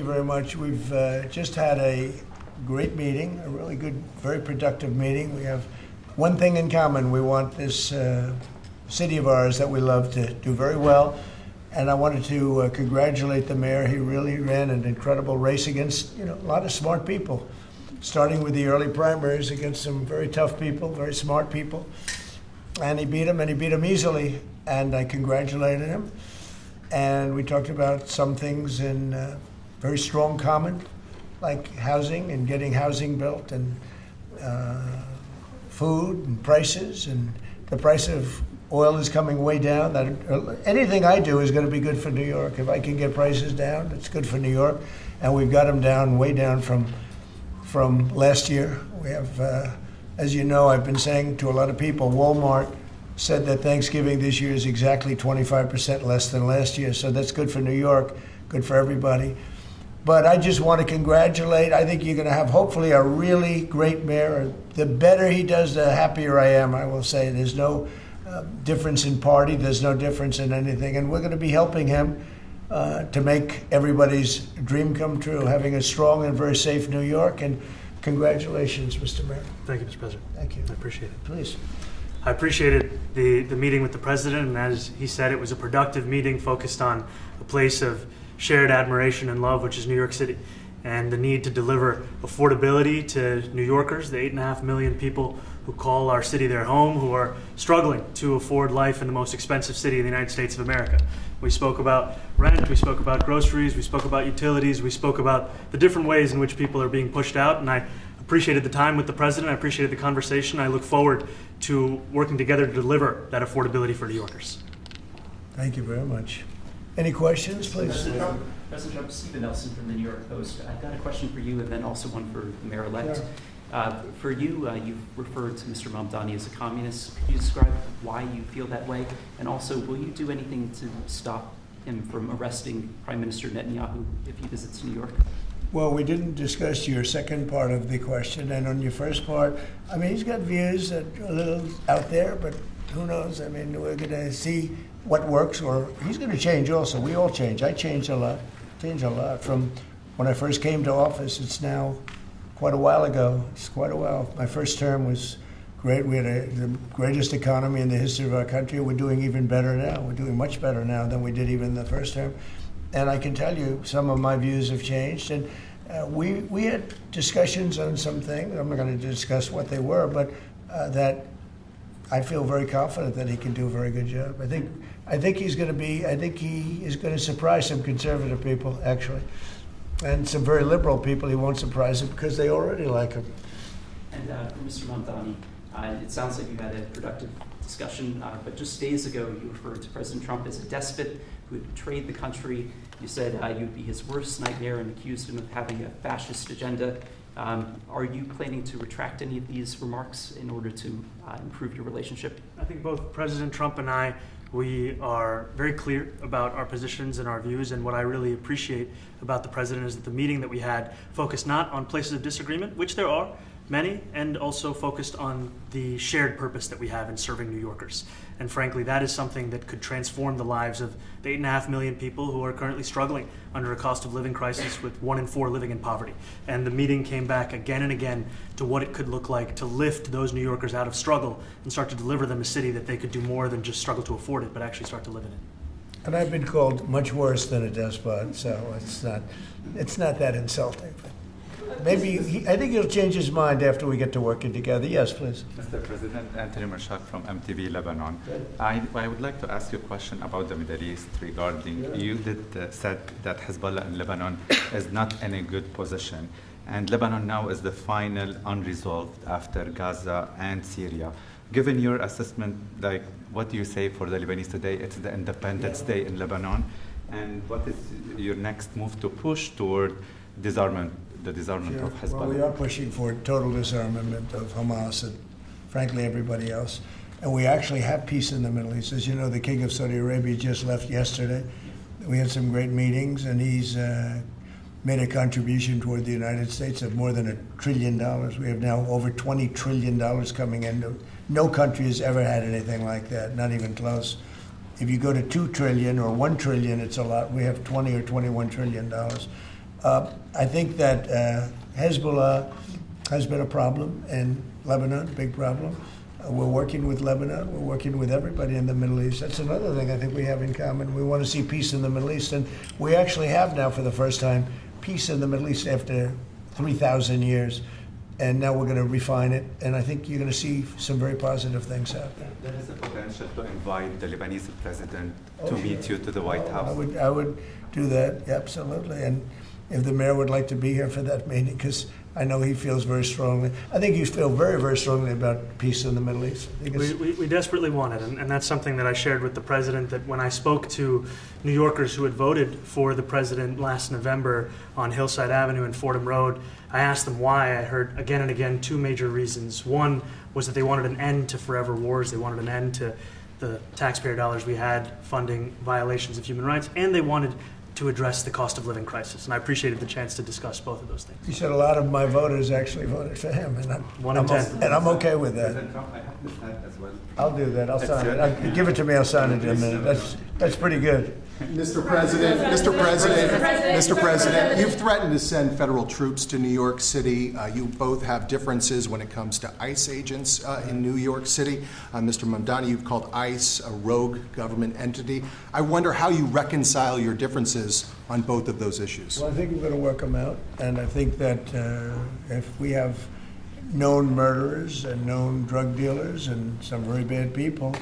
you very much. We've just had a great meeting, a really good, very productive meeting. We have one thing in common. We want this city of ours that we love to do very well. And I wanted to congratulate the mayor. He really ran an incredible race against, a lot of smart people, starting with the early primaries against some very tough people, very smart people. And he beat them easily. And I congratulated him. And we talked about some things in very strong common, like housing and getting housing built, and food and prices, and the price of oil is coming way down. That anything I do is going to be good for New York. If I can get prices down, it's good for New York, and we've got them down, way down from last year. We have, as you know, I've been saying to a lot of people, Walmart said that Thanksgiving this year is exactly 25% less than last year. So that's good for New York, good for everybody. But I just want to congratulate. I think you're going to have, hopefully, a really great mayor. The better he does, the happier I am, I will say. There's no difference in party. There's no difference in anything. And we're going to be helping him to make everybody's dream come true, having a strong and very safe New York. And congratulations, Mr. Mayor. Thank you, Mr. President. Thank you. I appreciate it. Please. I appreciated the meeting with the president, and as he said, it was a productive meeting focused on a place of shared admiration and love, which is New York City, and the need to deliver affordability to New Yorkers, the 8.5 million people who call our city their home, who are struggling to afford life in the most expensive city in the United States of America. We spoke about rent, we spoke about groceries, we spoke about utilities, we spoke about the different ways in which people are being pushed out, and I appreciated the time with the president. I appreciated the conversation. I look forward to working together to deliver that affordability for New Yorkers. Thank you very much. Any questions, please? President Trump, Stephen Nelson from the New York Post. I've got a question for you and then also one for the mayor-elect. Yeah. For you, you've referred to Mr. Mamdani as a communist. Could you describe why you feel that way? And also, will you do anything to stop him from arresting Prime Minister Netanyahu if he visits New York? Well, we didn't discuss your second part of the question, and on your first part, I mean, he's got views that are a little out there, but who knows? I mean, we're going to see what works, or he's going to change also. We all change. I changed a lot from when I first came to office. It's now quite a while ago. It's quite a while. My first term was great. We had the greatest economy in the history of our country. We're doing even better now. We're doing much better now than we did even the first term. And I can tell you some of my views have changed. And we had discussions on some things. I'm not going to discuss what they were, but that I feel very confident that he can do a very good job. I think he is going to surprise some conservative people, actually. And some very liberal people. He won't surprise them because they already like him. And for Mr. Mamdani, it sounds like you had a productive discussion, but just days ago you referred to President Trump as a despot who had betrayed the country. You said you'd be his worst nightmare and accused him of having a fascist agenda. Are you planning to retract any of these remarks in order to improve your relationship? I think both President Trump and I, we are very clear about our positions and our views, and what I really appreciate about the president is that the meeting that we had focused not on places of disagreement, which there are many, and also focused on the shared purpose that we have in serving New Yorkers. And frankly, that is something that could transform the lives of the 8.5 million people who are currently struggling under a cost of living crisis, with 1 in 4 living in poverty. And the meeting came back again and again to what it could look like to lift those New Yorkers out of struggle and start to deliver them a city that they could do more than just struggle to afford it, but actually start to live in it. And I've been called much worse than a despot, so it's not that insulting. Maybe I think he'll change his mind after we get to working together. Yes, please. Mr. President, Anthony Mershak from MTV Lebanon. I would like to ask you a question about the Middle East regarding, you said that Hezbollah in Lebanon is not in a good position. And Lebanon now is the final unresolved after Gaza and Syria. Given your assessment, like, what do you say for the Lebanese today? It's the Independence Day in Lebanon. And what is your next move to push toward disarmament? The disarmament of Hezbollah. Well, we are pushing for total disarmament of Hamas and, frankly, everybody else. And we actually have peace in the Middle East. As you know, the King of Saudi Arabia just left yesterday. We had some great meetings, and he's made a contribution toward the United States of more than $1 trillion. We have now over $20 trillion coming in. No country has ever had anything like that, not even close. If you go to $2 trillion or $1 trillion, it's a lot. We have $20 or $21 trillion. I think that Hezbollah has been a problem in Lebanon, big problem. We're working with Lebanon. We're working with everybody in the Middle East. That's another thing I think we have in common. We want to see peace in the Middle East, and we actually have now, for the first time, peace in the Middle East after 3,000 years. And now we're going to refine it, and I think you're going to see some very positive things happen. There is a potential to invite the Lebanese president to meet you to the White House. I would do that, absolutely. And if the mayor would like to be here for that meeting, because I know he feels very strongly. I think you feel very, very strongly about peace in the Middle East. We desperately want it, and that's something that I shared with the president, that when I spoke to New Yorkers who had voted for the president last November on Hillside Avenue and Fordham Road, I asked them why. I heard again and again two major reasons. One was that they wanted an end to forever wars. They wanted an end to the taxpayer dollars we had funding violations of human rights, and they wanted to address the cost of living crisis. And I appreciated the chance to discuss both of those things. You said a lot of my voters actually voted for him, and I'm okay with that. President Trump, I have this hat as well. I'll do that. I'll sign it. Give it to me. I'll sign it in a minute. That's pretty good. Mr. President, you've threatened to send federal troops to New York City. You both have differences when it comes to ICE agents in New York City. Mr. Mamdani, you've called ICE a rogue government entity. I wonder how you reconcile your differences on both of those issues. Well, I think we're going to work them out, and I think that if we have known murderers and known drug dealers and some very bad people,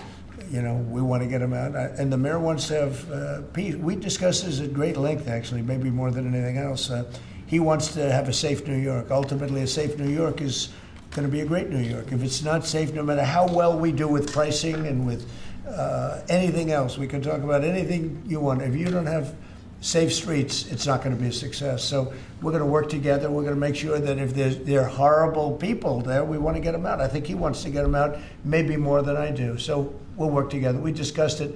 we want to get them out. And the mayor wants to have peace. We discussed this at great length, actually, maybe more than anything else. He wants to have a safe New York. Ultimately, a safe New York is going to be a great New York. If it's not safe, no matter how well we do with pricing and with anything else, we can talk about anything you want. If you don't have safe streets, it's not going to be a success. So we're going to work together. We're going to make sure that if there are horrible people there, we want to get them out. I think he wants to get them out maybe more than I do. So we'll work together. We discussed it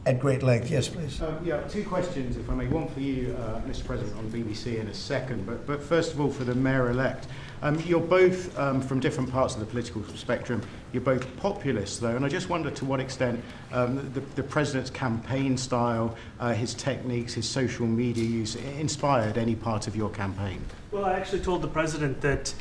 at great length. Yes, please. Two questions, if I may. One for you, Mr. President, on BBC in a second. But first of all, for the mayor-elect. You're both from different parts of the political spectrum. You're both populists, though, and I just wonder to what extent the president's campaign style, his techniques, his social media use inspired any part of your campaign. Well, I actually told the president that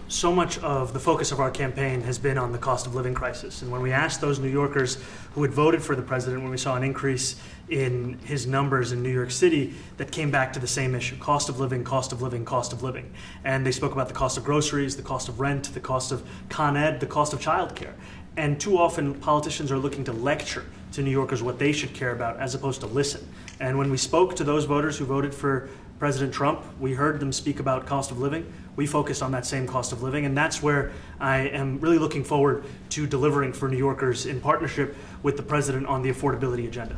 so much of the focus of our campaign has been on the cost of living crisis. And when we asked those New Yorkers who had voted for the president, when we saw an increase in his numbers in New York City, that came back to the same issue: cost of living, cost of living, cost of living. And they spoke about the cost of groceries, the cost of rent, the cost of Con Ed, the cost of childcare. And too often politicians are looking to lecture to New Yorkers what they should care about as opposed to listen. And when we spoke to those voters who voted for President Trump, we heard them speak about cost of living. We focused on that same cost of living, and that's where I am really looking forward to delivering for New Yorkers in partnership with the president on the affordability agenda.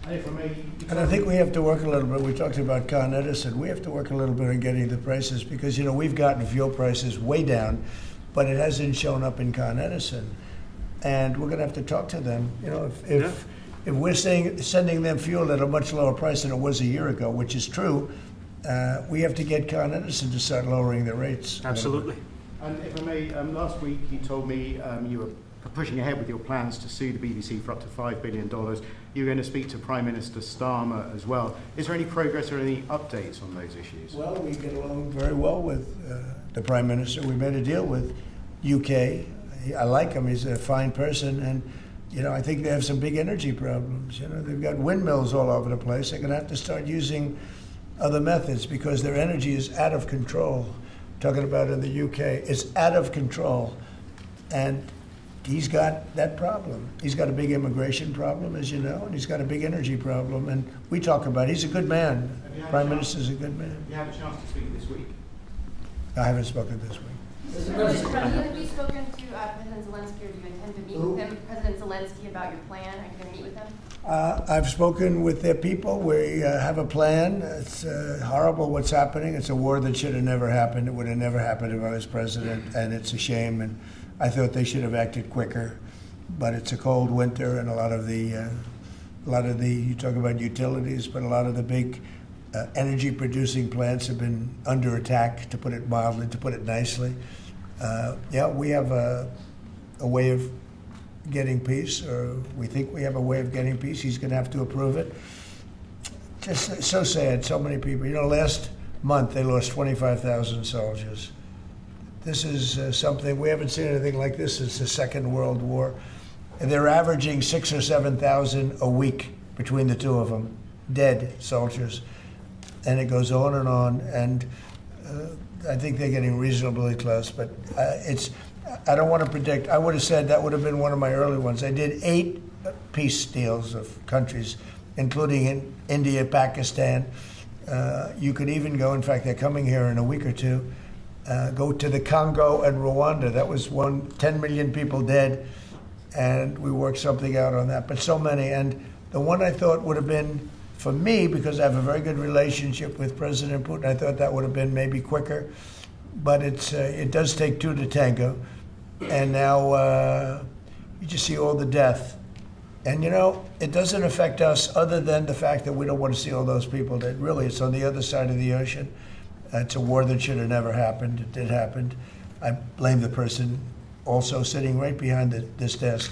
And I think we have to work a little bit. We talked about Con Edison. We have to work a little bit on getting the prices, because we've gotten fuel prices way down, but it hasn't shown up in Con Edison. And we're going to have to talk to them. If we're sending them fuel at a much lower price than it was a year ago, which is true, we have to get Con Edison to start lowering their rates. Absolutely. And if I may, last week you told me you were pushing ahead with your plans to sue the BBC for up to $5 billion. You're going to speak to Prime Minister Starmer as well. Is there any progress or any updates on those issues? Well, we get along very well with the Prime Minister. We made a deal with UK. I like him. He's a fine person. And, I think they have some big energy problems. They've got windmills all over the place. They're going to have to start using other methods because their energy is out of control. Talking about in the UK, it's out of control. And he's got that problem. He's got a big immigration problem, as you know, and he's got a big energy problem. And we talk about it. He's a good man. Prime Minister's a good man. You have a chance to speak this week? I haven't spoken this week. Mr. President, have you spoken to President Zelensky, or do you intend to meet with him? President Zelensky, about your plan? Are you going to meet with him? I've spoken with their people. We have a plan. It's horrible what's happening. It's a war that should have never happened. It would have never happened if I was president, and it's a shame. And I thought they should have acted quicker. But it's a cold winter, and a lot of the you talk about utilities, but a lot of the big energy-producing plants have been under attack, to put it mildly, to put it nicely. We have a way of getting peace, or we think we have a way of getting peace. He's going to have to approve it. Just so sad, so many people. Last month, they lost 25,000 soldiers. This is something, we haven't seen anything like this since the Second World War. And they're averaging 6,000 or 7,000 a week between the two of them, dead soldiers. And it goes on, and I think they're getting reasonably close, but I don't want to predict. I would have said that would have been one of my early ones. I did 8 peace deals of countries, including in India, Pakistan. You could even go, in fact, they're coming here in a week or two, go to the Congo and Rwanda. That was 10 million people dead, and we worked something out on that. But so many, and the one I thought would have been, for me, because I have a very good relationship with President Putin, I thought that would have been maybe quicker. But it does take 2 to tango. And now you just see all the death. And, it doesn't affect us other than the fact that we don't want to see all those people dead. Really, it's on the other side of the ocean. It's a war that should have never happened. It did happen. I blame the person also sitting right behind this desk.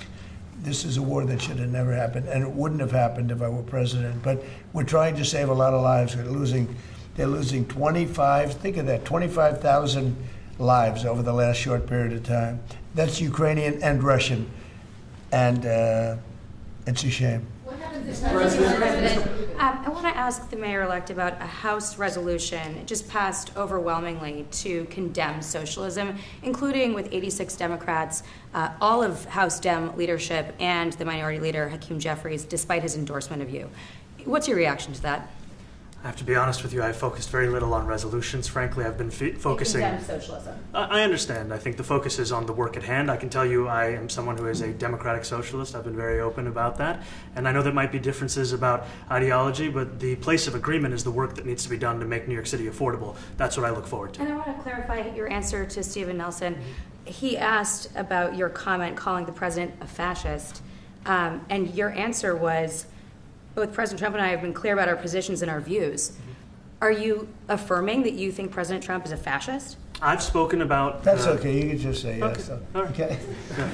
This is a war that should have never happened, and it wouldn't have happened if I were president. But we're trying to save a lot of lives. They're losing 25,000 lives over the last short period of time. That's Ukrainian and Russian, and it's a shame. I want to ask the mayor-elect about a House resolution. It just passed overwhelmingly to condemn socialism, including with 86 Democrats, all of House Dem leadership, and the minority leader, Hakeem Jeffries, despite his endorsement of you. What's your reaction to that? I have to be honest with you, I focused very little on resolutions. Frankly, I've been focusing... Condemn socialism. I understand. I think the focus is on the work at hand. I can tell you I am someone who is a democratic socialist. I've been very open about that. And I know there might be differences about ideology, but the place of agreement is the work that needs to be done to make New York City affordable. That's what I look forward to. And I want to clarify your answer to Stephen Nelson. He asked about your comment calling the president a fascist, and your answer was, both President Trump and I have been clear about our positions and our views. Are you affirming that you think President Trump is a fascist? I've spoken about... That's okay. You can just say yes. Okay. All right. Okay.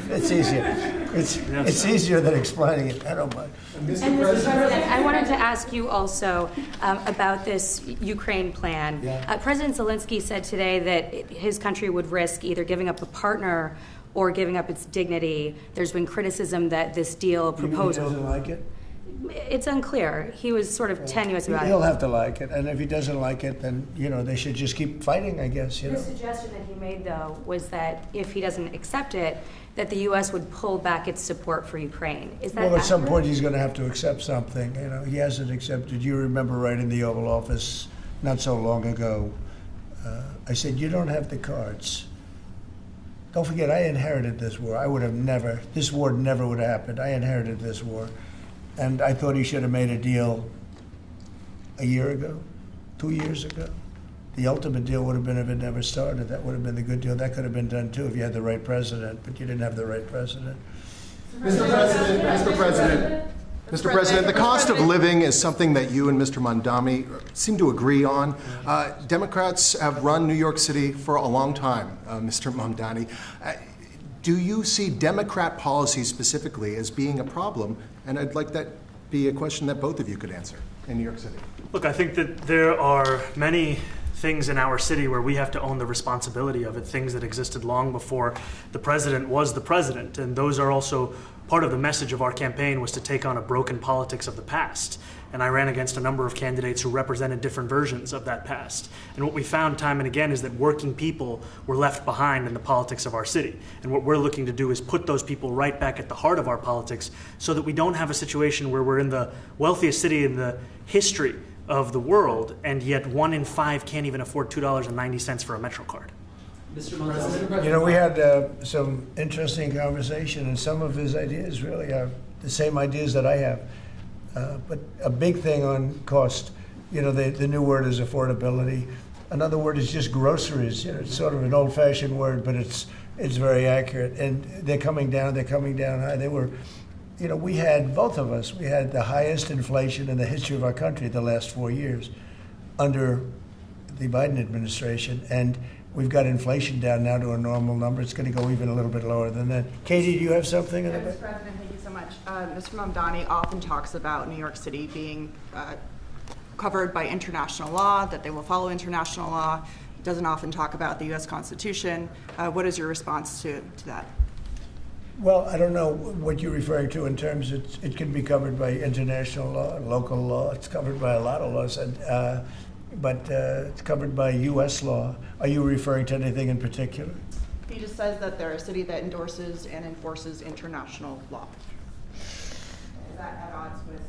It's easier. It's easier than explaining it. I don't mind. And Mr. President, I wanted to ask you also about this Ukraine plan. Yeah. President Zelensky said today that his country would risk either giving up a partner or giving up its dignity. There's been criticism that this deal proposal... He doesn't like it? It's unclear. He was sort of tenuous about it. He'll have to like it, and if he doesn't like it, then they should just keep fighting, I guess. The suggestion that he made, though, was that if he doesn't accept it, that the U.S. would pull back its support for Ukraine. Is that Well, at some accurate? point he's going to have to accept something. He hasn't accepted. You remember right in the Oval Office not so long ago, I said, you don't have the cards. Don't forget, I inherited this war. This war never would have happened. I inherited this war. And I thought he should have made a deal a year ago, 2 years ago. The ultimate deal would have been if it never started. That would have been the good deal. That could have been done too if you had the right president, but you didn't have the right president. Mr. President, the cost of living is something that you and Mr. Mamdani seem to agree on. Democrats have run New York City for a long time, Mr. Mamdani. Do you see Democrat policy specifically as being a problem? And I'd like that be a question that both of you could answer in New York City. Look, I think that there are many things in our city where we have to own the responsibility of it, things that existed long before the president was the president. And those are also part of the message of our campaign, was to take on a broken politics of the past. And I ran against a number of candidates who represented different versions of that past. And what we found time and again is that working people were left behind in the politics of our city. And what we're looking to do is put those people right back at the heart of our politics so that we don't have a situation where we're in the wealthiest city in the history of the world, and yet 1 in 5 can't even afford $2.90 for a Metro card. Mr. Mamdani. We had some interesting conversation, and some of his ideas really are the same ideas that I have. But a big thing on cost, the new word is affordability. Another word is just groceries. It's sort of an old-fashioned word, but it's very accurate. And they're coming down high. They were, we had, both of us, we had the highest inflation in the history of our country the last 4 years under the Biden administration. And we've got inflation down now to a normal number. It's going to go even a little bit lower than that. Katie, do you have something? Mr. President, thank you so much. Mr. Mamdani often talks about New York City being covered by international law, that they will follow international law. It doesn't often talk about the U.S. Constitution. What is your response to that? Well, I don't know what you're referring to in terms it can be covered by international law, local law. It's covered by a lot of laws, but it's covered by U.S. law. Are you referring to anything in particular? He just says that they're a city that endorses and enforces international law. Is that at odds with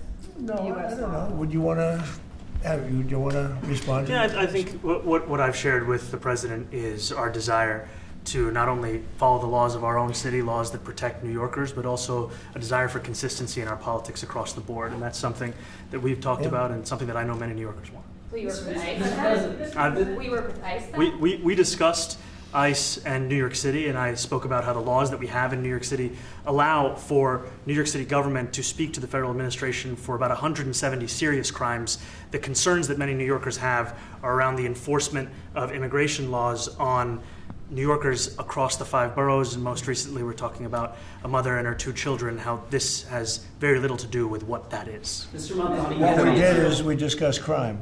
U.S. I don't law? know. Would you want to respond to Yeah, that? I think what I've shared with the president is our desire to not only follow the laws of our own city, laws that protect New Yorkers, but also a desire for consistency in our politics across the board. And that's something that we've talked about and something that I know many New Yorkers want. Will you work with ICE? We work with ICE then? We discussed ICE and New York City, and I spoke about how the laws that we have in New York City allow for New York City government to speak to the federal administration for about 170 serious crimes. The concerns that many New Yorkers have are around the enforcement of immigration laws on New Yorkers across the 5 boroughs, and most recently we're talking about a mother and her 2 children, how this has very little to do with what that is. Mr. Mamdani, What we did is we discussed crime.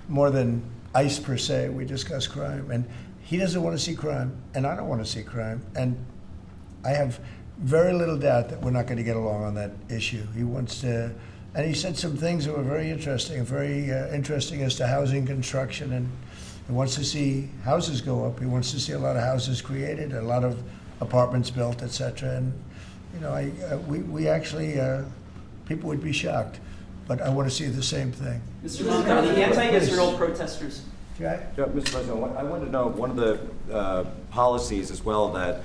More than ICE per se, we discussed crime. And he doesn't want to see crime, and I don't want to see crime. And I have very little doubt that we're not going to get along on that issue. He wants to, and he said some things that were very interesting as to housing construction, and he wants to see houses go up. He wants to see a lot of houses created, a lot of apartments built, etc. And you know, we actually people would be shocked, but I want to see the same thing. Mr. Mamdani, anti-Israel protesters. Okay. Yeah, Mr. President, I wanted to know one of the policies as well that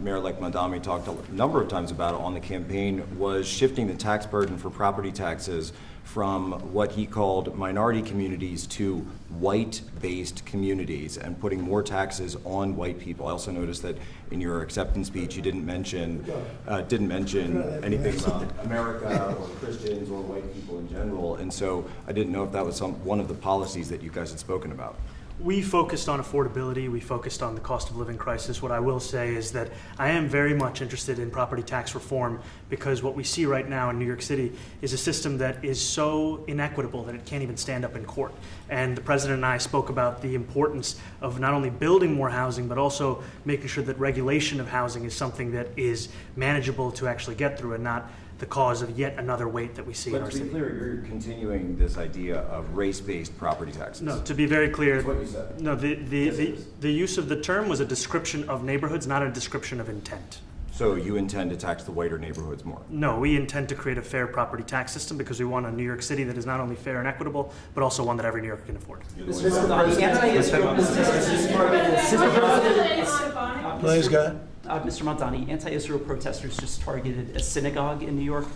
Mayor-elect Mamdani talked a number of times about on the campaign was shifting the tax burden for property taxes from what he called minority communities to white-based communities and putting more taxes on white people. I also noticed that in your acceptance speech you didn't mention anything about America or Christians or white people in general, and so I didn't know if that was one of the policies that you guys had spoken about. We focused on affordability. We focused on the cost of living crisis. What I will say is that I am very much interested in property tax reform because what we see right now in New York City is a system that is so inequitable that it can't even stand up in court. And the president and I spoke about the importance of not only building more housing, but also making sure that regulation of housing is something that is manageable to actually get through and not the cause of yet another weight that we see in our But to be city. clear, you're continuing this idea of race-based property taxes. No, to be very clear, That's what you said. no, Yes, it is. the use of the term was a description of neighborhoods, not a description of intent. So you intend to tax the whiter neighborhoods more? No, we intend to create a fair property tax system because we want a New York City that is not only fair and equitable, but also one that every New Yorker can afford. Mr. Mamdani, anti-Israel protesters. Please, go ahead. Mr. Mamdani, anti-Israel protesters just targeted a synagogue in New York.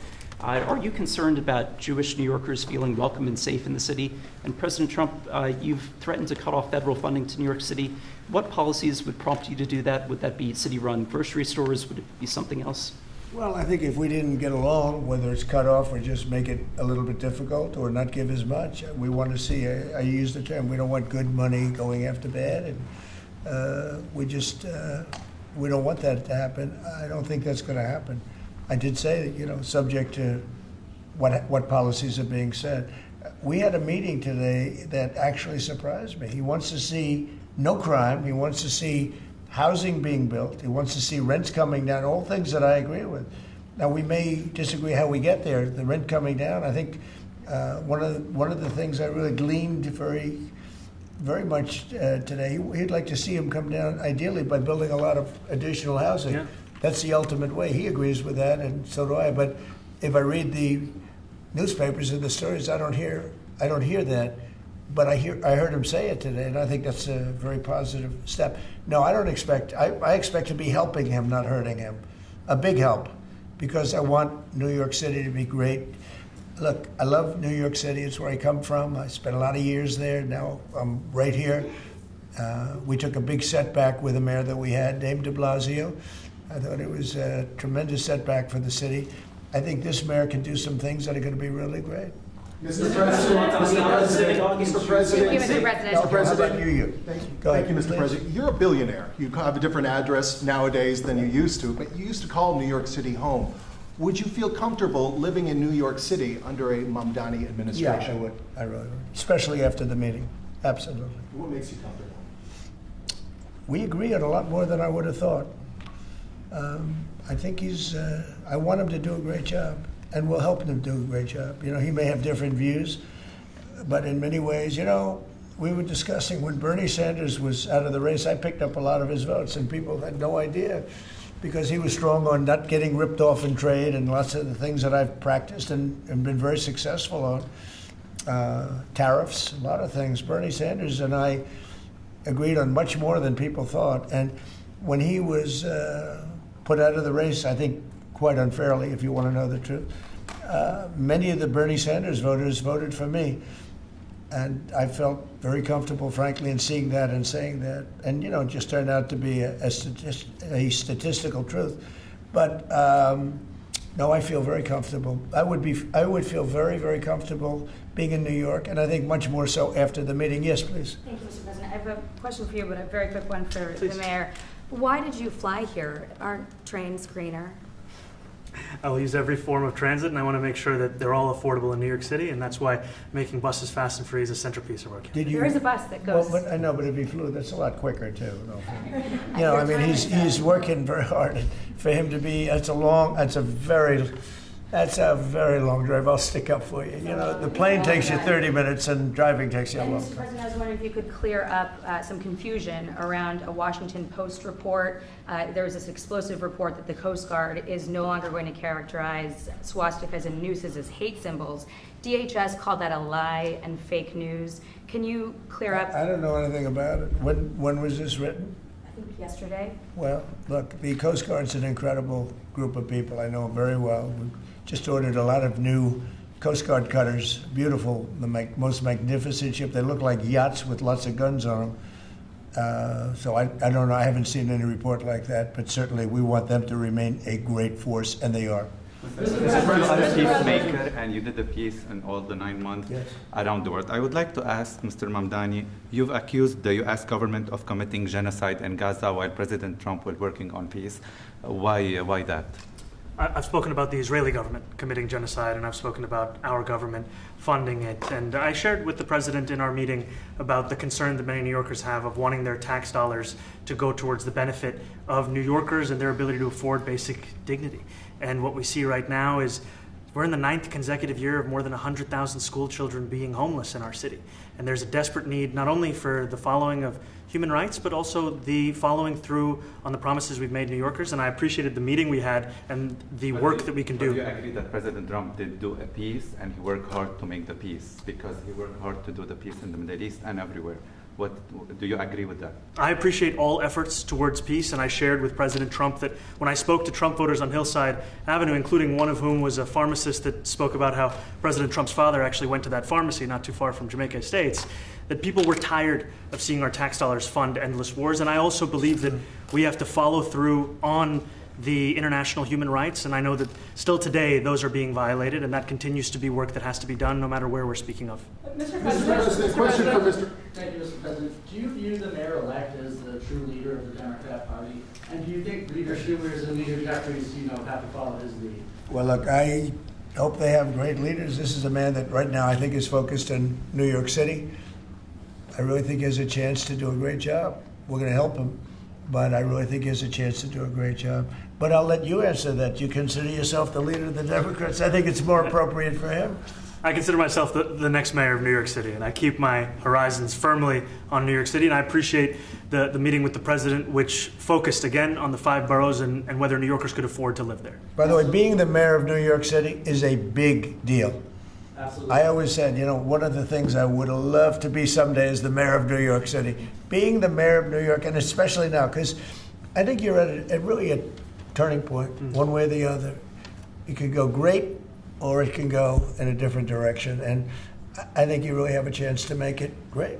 Are you concerned about Jewish New Yorkers feeling welcome and safe in the city? And President Trump, you've threatened to cut off federal funding to New York City. What policies would prompt you to do that? Would that be city-run grocery stores? Would it be something else? Well, I think if we didn't get along, whether it's cut off or just make it a little bit difficult or not give as much, we want to see, I use the term, we don't want good money going after bad, and we don't want that to happen. I don't think that's going to happen. I did say that, subject to what policies are being said. We had a meeting today that actually surprised me. He wants to see no crime. He wants to see housing being built. He wants to see rents coming down, all things that I agree with. Now, we may disagree how we get there. The rent coming down, I think one of the things I really gleaned very much today, he'd like to see him come down, ideally, by building a lot of additional housing. Yeah. That's the ultimate way. He agrees with that, and so do I. But if I read the newspapers and the stories, I don't hear that. But I heard him say it today, and I think that's a very positive step. No, I don't expect. I expect to be helping him, not hurting him. A big help, because I want New York City to be great. Look, I love New York City. It's where I come from. I spent a lot of years there. Now I'm right here. We took a big setback with the mayor that we had, named de Blasio. I thought it was a tremendous setback for the city. I think this mayor can do some things that are going to be really great. Mr. President, Mr. President, Thank you, Mr. President. No, how about you? Go ahead, Thank you, Mr. please. President. You're a billionaire. You have a different address nowadays than you used to, but you used to call New York City home. Would you feel comfortable living in New York City under a Mamdani Yeah, administration? I would. I really would. Especially after the meeting. Absolutely. What makes you comfortable? We agree on a lot more than I would have thought. I think I want him to do a great job, and we'll help him do a great job. You know, he may have different views, but in many ways, you know, we were discussing when Bernie Sanders was out of the race, I picked up a lot of his votes, and people had no idea because he was strong on not getting ripped off in trade and lots of the things that I've practiced and been very successful on. Tariffs, a lot of things. Bernie Sanders and I agreed on much more than people thought. And when he was put out of the race, I think quite unfairly, if you want to know the truth, many of the Bernie Sanders voters voted for me. And I felt very comfortable, frankly, in seeing that and saying that. And, you know, it just turned out to be a statistical truth. But no, I feel very comfortable. I would feel very, very comfortable being in New York, and I think much more so after the meeting. Yes, please. Thank you, Mr. President. I have a question for you, but a very quick one for the mayor. Why did you fly here? Aren't trains greener? I'll use every form of transit, and I want to make sure that they're all affordable in New York City, and that's why making buses fast and free is a centerpiece of our campaign. There is a bus that goes. Well, but I know, but if he flew, that's a lot quicker too. You know, I mean, he's working very hard. For him to be, that's a very long drive. I'll stick up for you. You know, the plane takes you 30 minutes, and driving takes you a long Mr. time. President, I was wondering if you could clear up some confusion around a Washington Post report. There was this explosive report that the Coast Guard is no longer going to characterize swastikas and nooses as hate symbols. DHS called that a lie and fake news. Can you clear up? I don't know anything about it. When was this written? I think yesterday. Well, look, the Coast Guard's an incredible group of people. I know them very well. We just ordered a lot of new Coast Guard cutters, beautiful, the most magnificent ship. They look like yachts with lots of guns on them. So I don't know. I haven't seen any report like that, but certainly we want them to remain a great force, and they are. You are a peacemaker, and you did the peace in all the 9 months around the world. I would like to ask Mr. Mamdani, you've accused the U.S. government of committing genocide in Gaza while President Trump was working on peace. Why that? I've spoken about the Israeli government committing genocide, and I've spoken about our government funding it. And I shared with the president in our meeting about the concern that many New Yorkers have of wanting their tax dollars to go towards the benefit of New Yorkers and their ability to afford basic dignity. And what we see right now is we're in the 9th consecutive year of more than 100,000 school children being homeless in our city. And there's a desperate need not only for the following of human rights, but also the following through on the promises we've made New Yorkers. And I appreciated the meeting we had and the work that we can do. Do you agree that President Trump did do a peace and he worked hard to make the peace? Because he worked hard to do the peace in the Middle East and everywhere. Do you agree with that? I appreciate all efforts towards peace, and I shared with President Trump that when I spoke to Trump voters on Hillside Avenue, including one of whom was a pharmacist that spoke about how President Trump's father actually went to that pharmacy not too far from Jamaica Estates, that people were tired of seeing our tax dollars fund endless wars. And I also believe that we have to follow through on the international human rights, and I know that still today those are being violated, and that continues to be work that has to be done no matter where we're speaking of. Mr. President, question for Mr. Thank you, Mr. President. Do you view the mayor-elect as the true leader of the Democrat Party? And do you think Leader Schumer's and Leader Jeffries, have to follow his lead? Well, look, I hope they have great leaders. This is a man that right now I think is focused in New York City. I really think he has a chance to do a great job. We're going to help him, but I really think he has a chance to do a great job. But I'll let you answer that. You consider yourself the leader of the Democrats? I think it's more appropriate for him. I consider myself the next mayor of New York City, and I keep my horizons firmly on New York City, and I appreciate the meeting with the president, which focused again on the 5 boroughs and whether New Yorkers could afford to live there. By the way, being the mayor of New York City is a big deal. Absolutely. I always said, one of the things I would love to be someday is the mayor of New York City. Being the mayor of New York, and especially now, because I think you're at really a turning point, one way or the other. It could go great, or it can go in a different direction. And I think you really have a chance to make it great.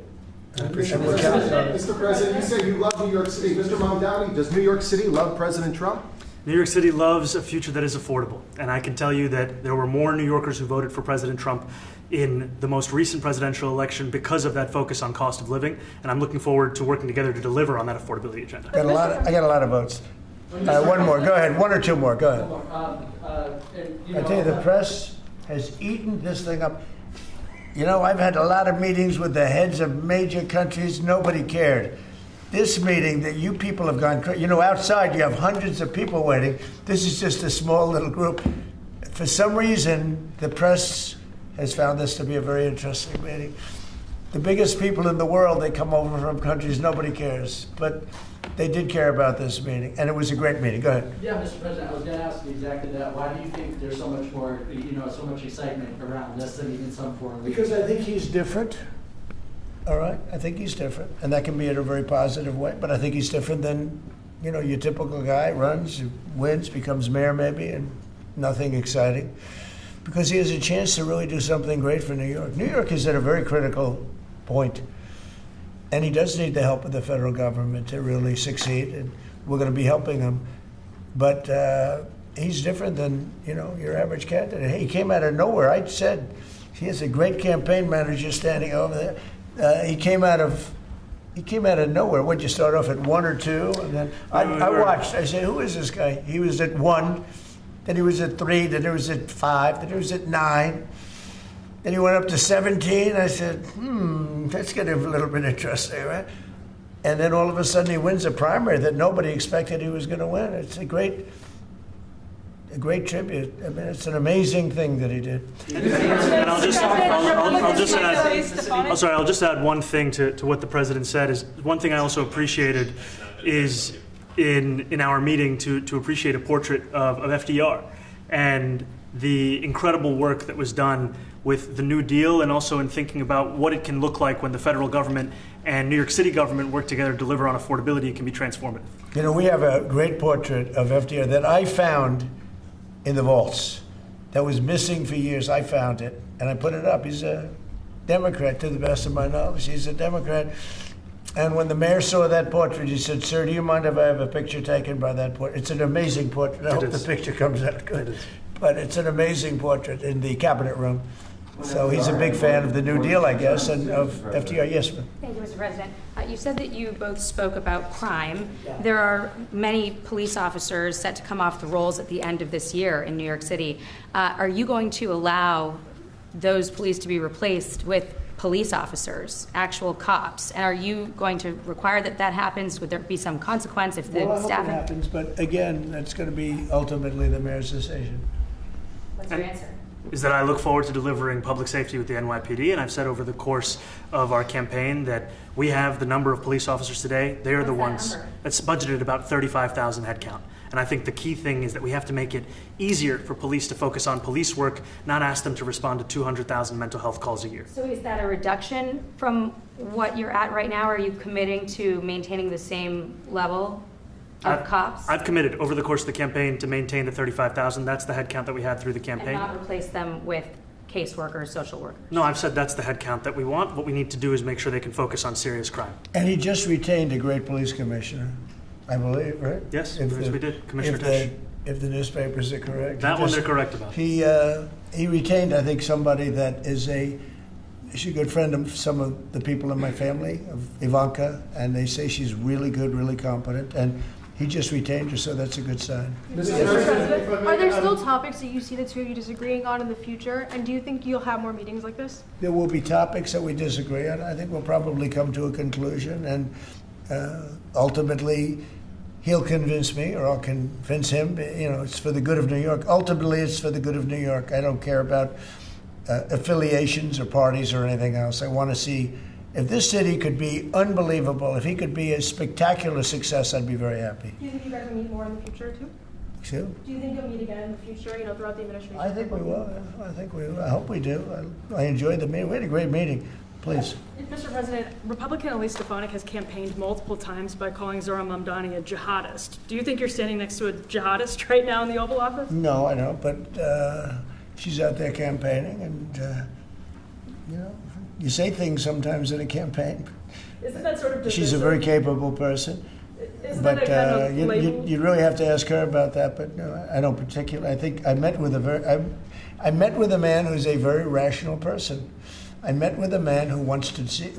Mr. President, you say you love New York City. Mr. Mamdani, does New York City love President Trump? New York City loves a future that is affordable. And I can tell you that there were more New Yorkers who voted for President Trump in the most recent presidential election because of that focus on cost of living. And I'm looking forward to working together to deliver on that affordability agenda. I got a lot of votes. One more. Go ahead. One or two more. Go ahead. And, I tell you, the press has eaten this thing up. You know, I've had a lot of meetings with the heads of major countries. Nobody cared. This meeting that you people have gone, you know, outside you have hundreds of people waiting. This is just a small little group. For some reason, the press has found this to be a very interesting meeting. The biggest people in the world, they come over from countries nobody cares. But they did care about this meeting, and it was a great meeting. Go ahead. Yeah, Mr. President, I was going to ask you exactly that. Why do you think there's so much more, so much excitement around this than even some foreign leaders? Because I think he's different. All right, I think he's different, and that can be in a very positive way. But I think he's different than, your typical guy runs, wins, becomes mayor maybe, and nothing exciting. Because he has a chance to really do something great for New York. New York is at a very critical point, and he does need the help of the federal government to really succeed, and we're going to be helping him. But he's different than your average candidate. He came out of nowhere. I said he has a great campaign manager standing over there. He came out of nowhere. Would you start off at 1 or 2? And then I watched. I said, who is this guy? He was at 1, then he was at 3, then he was at 5, then he was at 9. Then he went up to 17. I said, that's getting a little bit interesting, right? And then all of a sudden he wins a primary that nobody expected he was going to win. It's a great tribute. I mean, it's an amazing thing that he did. And I'll just add one thing to what the president said. Is one thing I also appreciated is in our meeting to appreciate a portrait of FDR and the incredible work that was done with the New Deal, and also in thinking about what it can look like when the federal government and New York City government work together to deliver on affordability. It can be transformative. We have a great portrait of FDR that I found in the vaults that was missing for years. I found it, and I put it up. He's a Democrat, to the best of my knowledge. He's a Democrat. And when the mayor saw that portrait, he said, "Sir, do you mind if I have a picture taken by that portrait?" It's an amazing portrait. I hope the picture comes out good. But it's an amazing portrait in the cabinet room. So he's a big fan of the New Deal, I guess, and of FDR. Yes, ma'am. Thank you, Mr. President. You said that you both spoke about crime. There are many police officers set to come off the rolls at the end of this year in New York City. Are you going to allow those police to be replaced with police officers, actual cops? And are you going to require that happens? Would there be some consequence if the Well, I hope staff... it happens, but again, that's going to be ultimately the mayor's decision. What's your answer? Is that I look forward to delivering public safety with the NYPD, and I've said over the course of our campaign that we have the number of police officers today. They are the ones that's budgeted about 35,000 headcount. And I think the key thing is that we have to make it easier for police to focus on police work, not ask them to respond to 200,000 mental health calls a year. So is that a reduction from what you're at right now? Or are you committing to maintaining the same level of cops? I've committed over the course of the campaign to maintain the 35,000. That's the headcount that we had through the campaign. And not replace them with caseworkers, social workers? No, I've said that's the headcount that we want. What we need to do is make sure they can focus on serious crime. And he just retained a great police commissioner, I believe, right? Yes, we did. Commissioner Tisch. If the newspapers are correct. That one they're correct about. He retained, I think, somebody that is she's a good friend of some of the people in my family, of Ivanka, and they say she's really good, really competent, and he just retained her, so that's a good sign. Mr. President, are there still topics that you see the two of you disagreeing on in the future? And do you think you'll have more meetings like this? There will be topics that we disagree on. I think we'll probably come to a conclusion, and ultimately he'll convince me, or I'll convince him. It's for the good of New York. Ultimately, it's for the good of New York. I don't care about affiliations or parties or anything else. I want to see if this city could be unbelievable, if he could be a spectacular success, I'd be very happy. Do you think you guys will meet more in the future, too? Sure. Do you think you'll meet again in the future, throughout the administration? I think we will. I think we will. I hope we do. I enjoyed the meeting. We had a great meeting. Please. Mr. President, Republican Elise Stefanik has campaigned multiple times by calling Zohran Mamdani a jihadist. Do you think you're standing next to a jihadist right now in the Oval Office? No, I don't, but she's out there campaigning, and, you say things sometimes in a campaign. Isn't that sort of She's a very capable person. Isn't But that a kind of label? you really have to ask her about that. But no, I don't particularly. I think I met with I met with a man who's a very rational person. I met with a man who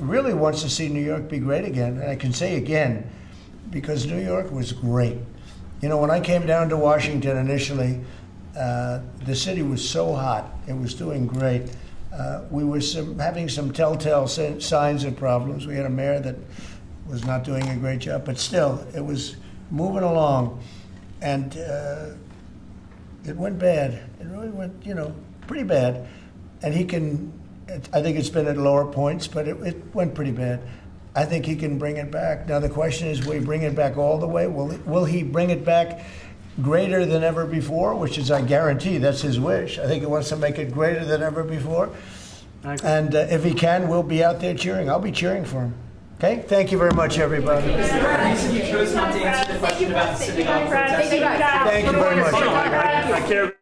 really wants to see New York be great again. And I can say again, because New York was great. You know, when I came down to Washington initially, the city was so hot. It was doing great. We were having some telltale signs of problems. We had a mayor that was not doing a great job, but still, it was moving along. And it went bad. It really went, pretty bad. And I think it's been at lower points, but it went pretty bad. I think he can bring it back. Now the question is, will he bring it back all the way? Will he bring it back greater than ever before, which is, I guarantee, that's his wish. I think he wants to make it greater than ever before. And if he can, we'll be out there cheering. I'll be cheering for him. Okay? Thank you very much, everybody. You chose not to answer the question about the synagogue. Thank you very much. I care.